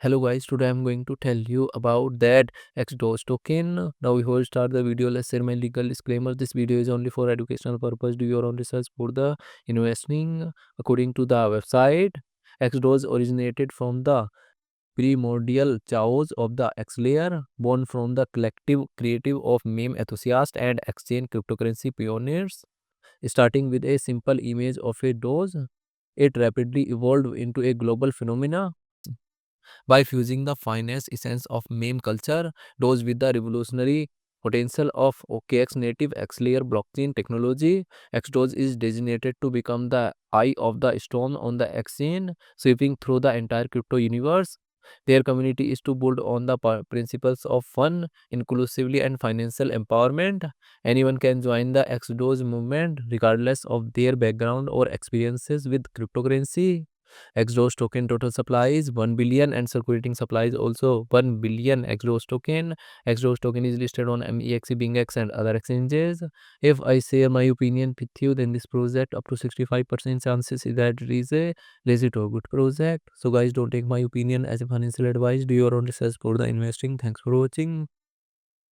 Hello guys, today I'm going to tell you about that XDOS token. Now before we start the video, let's share my legal disclaimer. This video is only for educational purpose. Do your own research for the investing. According to the website, XDOS originated from the primordial chaos of the X layer, born from the collective creative of meme enthusiasts and exchange cryptocurrency pioneers. Starting with a simple image of a DOS, it rapidly evolved into a global phenomena by fusing the finest essence of meme culture, those with the revolutionary potential of OKX native X layer blockchain technology. XDOS is designated to become the eye of the storm on the exchange, sweeping through the entire crypto universe. Their community is to build on the principles of fun, inclusively, and financial empowerment. Anyone can join the XDOS movement regardless of their background or experiences with cryptocurrency. XDOS token total supply is 1 billion and circulating supply is also 1 billion XDOS token. XDOS token is listed on MEXC, BingX and other exchanges. If I share my opinion with you, then this project up to 65% chances is that it is a legit or good project. So guys, don't take my opinion as a financial advice. Do your own research for the investing. Thanks for watching.